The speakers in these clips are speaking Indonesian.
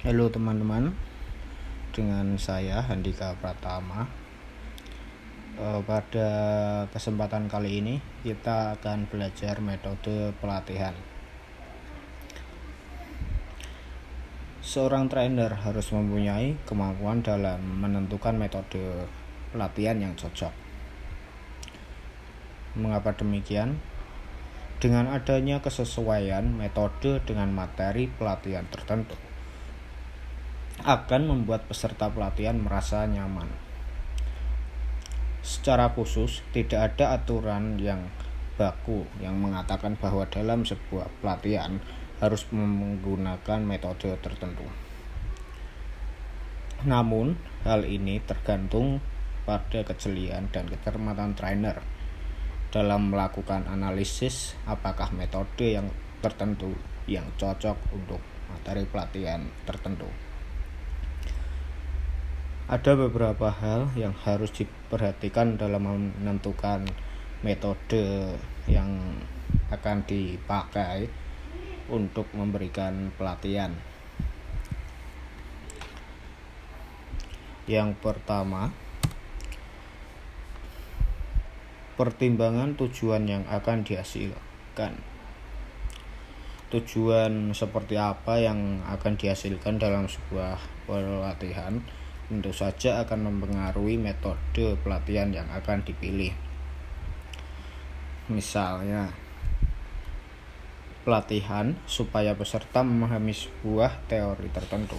Halo teman-teman, dengan saya Handika Pratama. Pada kesempatan kali ini kita akan belajar metode pelatihan. Seorang trainer harus mempunyai kemampuan dalam menentukan metode pelatihan yang cocok. Mengapa demikian? Dengan adanya kesesuaian metode dengan materi pelatihan tertentu akan membuat peserta pelatihan merasa nyaman. Secara khusus, tidak ada aturan yang baku yang mengatakan bahwa dalam sebuah pelatihan harus menggunakan metode tertentu. Namun, hal ini tergantung pada kejelian dan kecermatan trainer dalam melakukan analisis apakah metode yang tertentu yang cocok untuk materi pelatihan tertentu. Ada beberapa hal yang harus diperhatikan dalam menentukan metode yang akan dipakai untuk memberikan pelatihan. Yang pertama, pertimbangan tujuan yang akan dihasilkan. Tujuan seperti apa yang akan dihasilkan dalam sebuah pelatihan tentu saja akan mempengaruhi metode pelatihan yang akan dipilih. Misalnya, pelatihan supaya peserta memahami sebuah teori tertentu,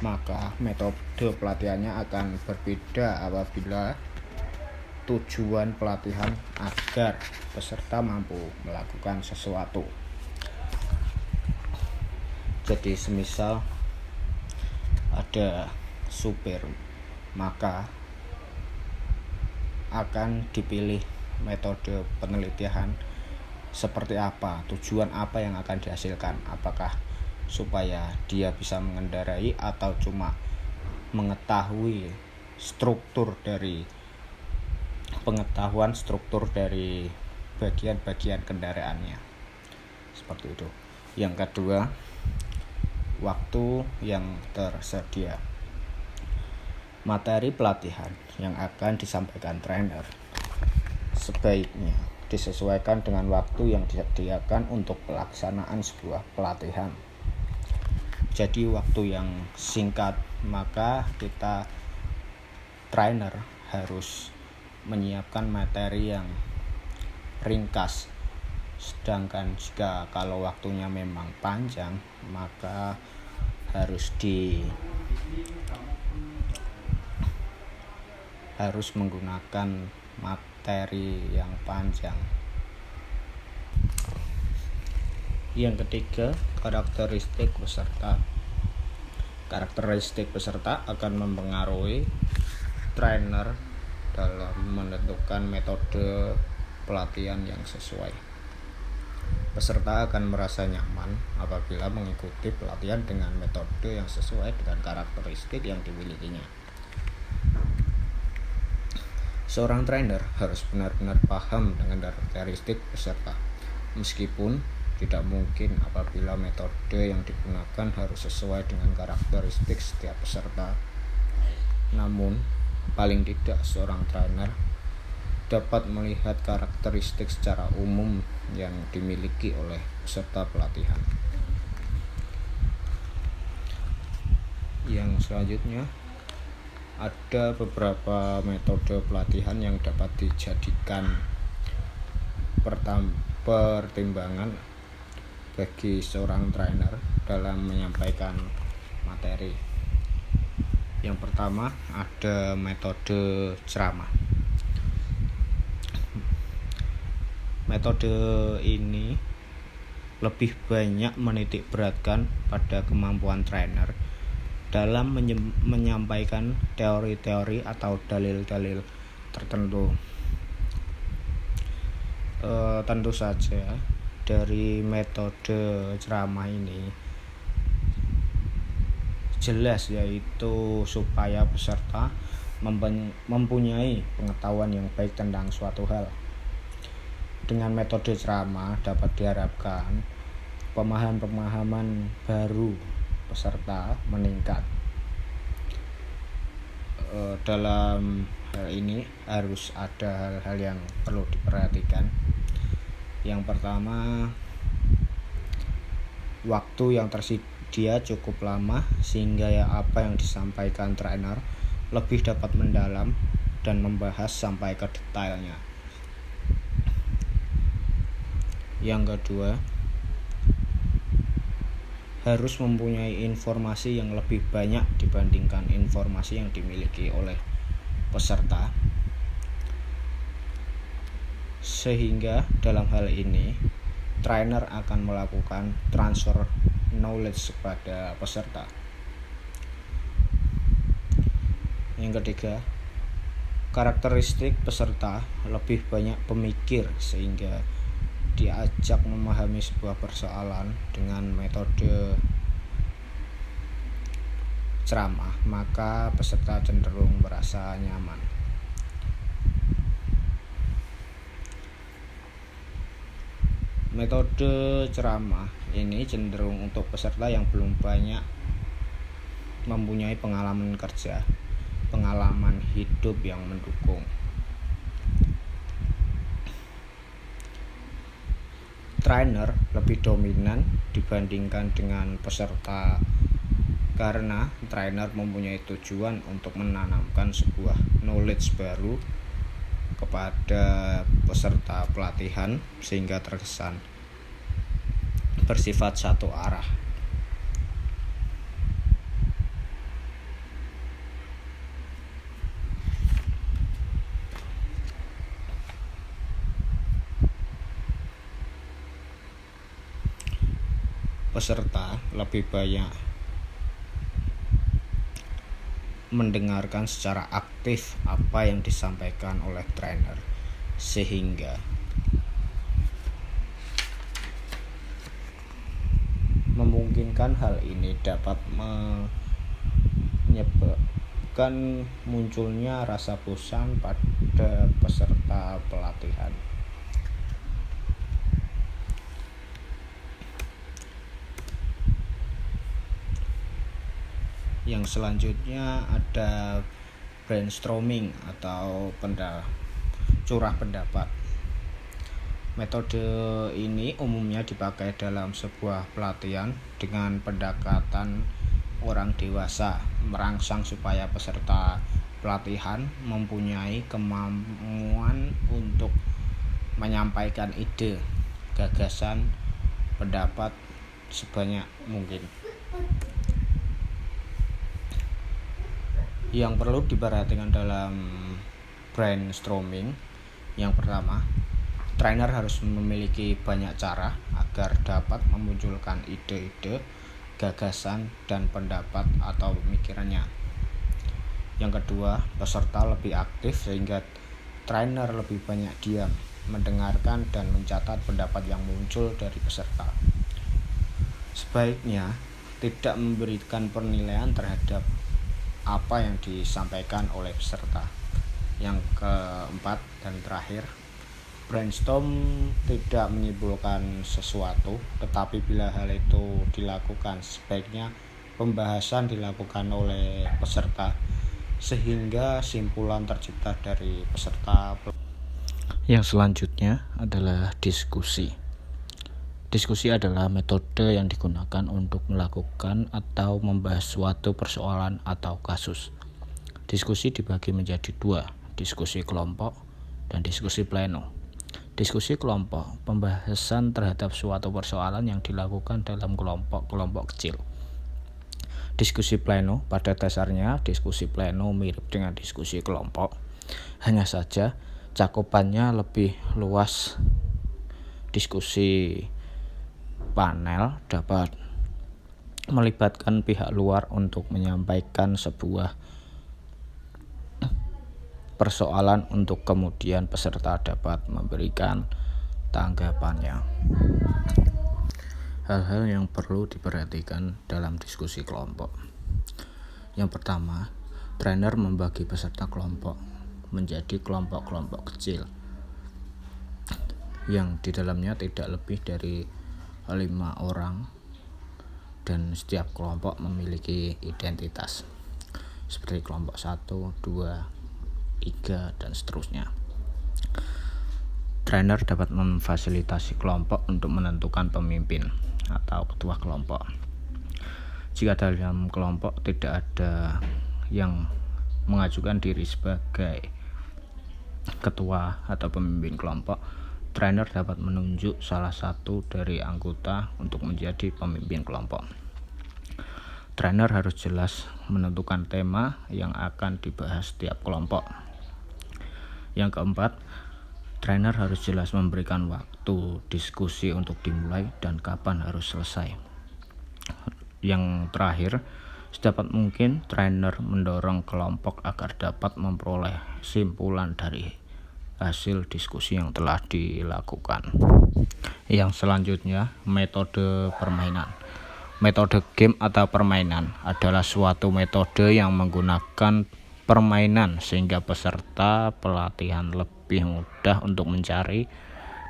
maka metode pelatihannya akan berbeda apabila tujuan pelatihan agar peserta mampu melakukan sesuatu. Jadi semisal ada supir, maka akan dipilih metode penelitian seperti apa, tujuan apa yang akan dihasilkan, apakah supaya dia bisa mengendarai atau cuma mengetahui pengetahuan struktur dari bagian-bagian kendaraannya, seperti itu. Yang kedua, waktu yang tersedia. Materi pelatihan yang akan disampaikan trainer sebaiknya disesuaikan dengan waktu yang disediakan untuk pelaksanaan sebuah pelatihan. Jadi waktu yang singkat, maka kita trainer harus menyiapkan materi yang ringkas. Sedangkan jika kalau waktunya memang panjang, maka harus menggunakan materi yang panjang. Yang ketiga, karakteristik peserta. Karakteristik peserta akan mempengaruhi trainer dalam menentukan metode pelatihan yang sesuai. Peserta akan merasa nyaman apabila mengikuti pelatihan dengan metode yang sesuai dengan karakteristik yang dimilikinya. Seorang trainer harus benar-benar paham dengan karakteristik peserta, meskipun tidak mungkin apabila metode yang digunakan harus sesuai dengan karakteristik setiap peserta. Namun, paling tidak seorang trainer dapat melihat karakteristik secara umum yang dimiliki oleh peserta pelatihan. Yang selanjutnya, ada beberapa metode pelatihan yang dapat dijadikan pertimbangan bagi seorang trainer dalam menyampaikan materi. Yang pertama, ada metode ceramah. Metode ini lebih banyak menitik beratkan pada kemampuan trainer dalam menyampaikan teori-teori atau dalil-dalil tertentu. Tentu saja dari metode ceramah ini jelas, yaitu supaya peserta mempunyai pengetahuan yang baik tentang suatu hal. Dengan metode ceramah dapat diharapkan pemahaman-pemahaman baru peserta meningkat. Dalam hal ini harus ada hal-hal yang perlu diperhatikan. Yang pertama, waktu yang tersedia cukup lama sehingga apa yang disampaikan trainer lebih dapat mendalam dan membahas sampai ke detailnya. Yang kedua, harus mempunyai informasi yang lebih banyak dibandingkan informasi yang dimiliki oleh peserta, sehingga dalam hal ini trainer akan melakukan transfer knowledge kepada peserta. Yang ketiga, karakteristik peserta lebih banyak pemikir sehingga diajak memahami sebuah persoalan dengan metode ceramah, maka peserta cenderung merasa nyaman. Metode ceramah ini cenderung untuk peserta yang belum banyak mempunyai pengalaman kerja, pengalaman hidup yang mendukung. Trainer lebih dominan dibandingkan dengan peserta karena trainer mempunyai tujuan untuk menanamkan sebuah knowledge baru kepada peserta pelatihan sehingga terkesan bersifat satu arah. Peserta lebih banyak mendengarkan secara aktif apa yang disampaikan oleh trainer, sehingga memungkinkan hal ini dapat menyebabkan munculnya rasa bosan pada peserta pelatihan. Yang selanjutnya ada brainstorming atau curah pendapat. Metode ini umumnya dipakai dalam sebuah pelatihan dengan pendekatan orang dewasa, merangsang supaya peserta pelatihan mempunyai kemampuan untuk menyampaikan ide, gagasan, pendapat sebanyak mungkin. Yang perlu diperhatikan dalam brainstorming, yang pertama, trainer harus memiliki banyak cara agar dapat memunculkan ide-ide, gagasan, dan pendapat atau pemikirannya. Yang kedua, peserta lebih aktif sehingga trainer lebih banyak diam, mendengarkan, dan mencatat pendapat yang muncul dari peserta. Sebaiknya tidak memberikan penilaian terhadap apa yang disampaikan oleh peserta. Yang keempat dan terakhir, brainstorm tidak menyimpulkan sesuatu, tetapi bila hal itu dilakukan, sebaiknya pembahasan dilakukan oleh peserta sehingga simpulan tercipta dari peserta. Yang selanjutnya adalah diskusi. Diskusi adalah metode yang digunakan untuk melakukan atau membahas suatu persoalan atau kasus. Diskusi dibagi menjadi dua, diskusi kelompok dan diskusi pleno. Diskusi kelompok, pembahasan terhadap suatu persoalan yang dilakukan dalam kelompok-kelompok kecil. Diskusi pleno, pada dasarnya diskusi pleno mirip dengan diskusi kelompok, hanya saja cakupannya lebih luas. Diskusi panel dapat melibatkan pihak luar untuk menyampaikan sebuah persoalan untuk kemudian peserta dapat memberikan tanggapannya. Hal-hal yang perlu diperhatikan dalam diskusi kelompok. Yang pertama, trainer membagi peserta kelompok menjadi kelompok-kelompok kecil yang di dalamnya tidak lebih dari 5 orang dan setiap kelompok memiliki identitas seperti kelompok 1, 2, 3, dan seterusnya. Trainer dapat memfasilitasi kelompok untuk menentukan pemimpin atau ketua kelompok. Jika dalam kelompok tidak ada yang mengajukan diri sebagai ketua atau pemimpin kelompok, trainer dapat menunjuk salah satu dari anggota untuk menjadi pemimpin kelompok. Trainer harus jelas menentukan tema yang akan dibahas setiap kelompok. Yang keempat, trainer harus jelas memberikan waktu diskusi untuk dimulai dan kapan harus selesai. Yang terakhir, sedapat mungkin trainer mendorong kelompok agar dapat memperoleh kesimpulan dari hasil diskusi yang telah dilakukan. Yang selanjutnya, metode permainan. Metode game atau permainan adalah suatu metode yang menggunakan permainan sehingga peserta pelatihan lebih mudah untuk mencari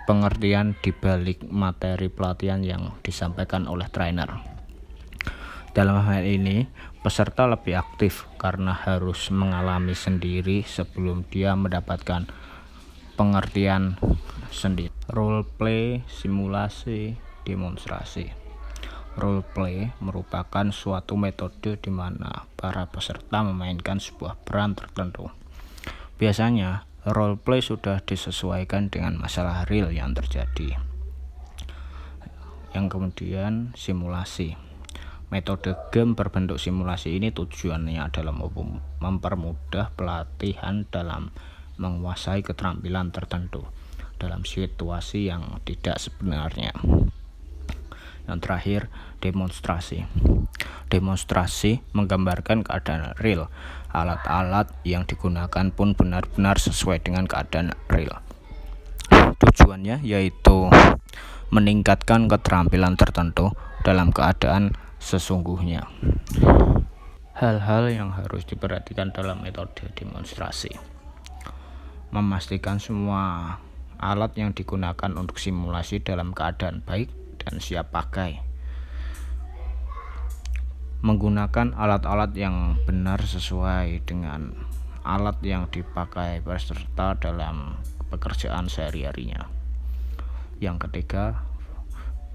pengertian di balik materi pelatihan yang disampaikan oleh trainer. Dalam hal ini, peserta lebih aktif karena harus mengalami sendiri sebelum dia mendapatkan pengertian sendiri. Role play, simulasi, demonstrasi. Role play merupakan suatu metode di mana para peserta memainkan sebuah peran tertentu. Biasanya, role play sudah disesuaikan dengan masalah real yang terjadi. Yang kemudian, simulasi. Metode game berbentuk simulasi ini tujuannya adalah mempermudah pelatihan dalam menguasai keterampilan tertentu dalam situasi yang tidak sebenarnya. Yang terakhir, demonstrasi. Demonstrasi menggambarkan keadaan real. Alat-alat yang digunakan pun benar-benar sesuai dengan keadaan real. Tujuannya yaitu meningkatkan keterampilan tertentu dalam keadaan sesungguhnya. Hal-hal yang harus diperhatikan dalam metode demonstrasi: memastikan semua alat yang digunakan untuk simulasi dalam keadaan baik dan siap pakai, menggunakan alat-alat yang benar sesuai dengan alat yang dipakai peserta dalam pekerjaan sehari-harinya. Yang ketiga,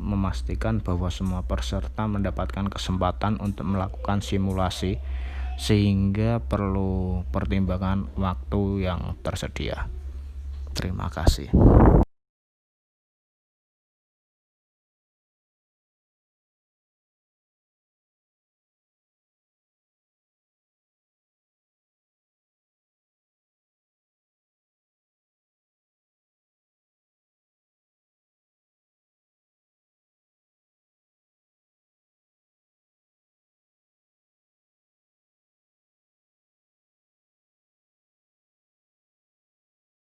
memastikan bahwa semua peserta mendapatkan kesempatan untuk melakukan simulasi sehingga perlu pertimbangan waktu yang tersedia. Terima kasih.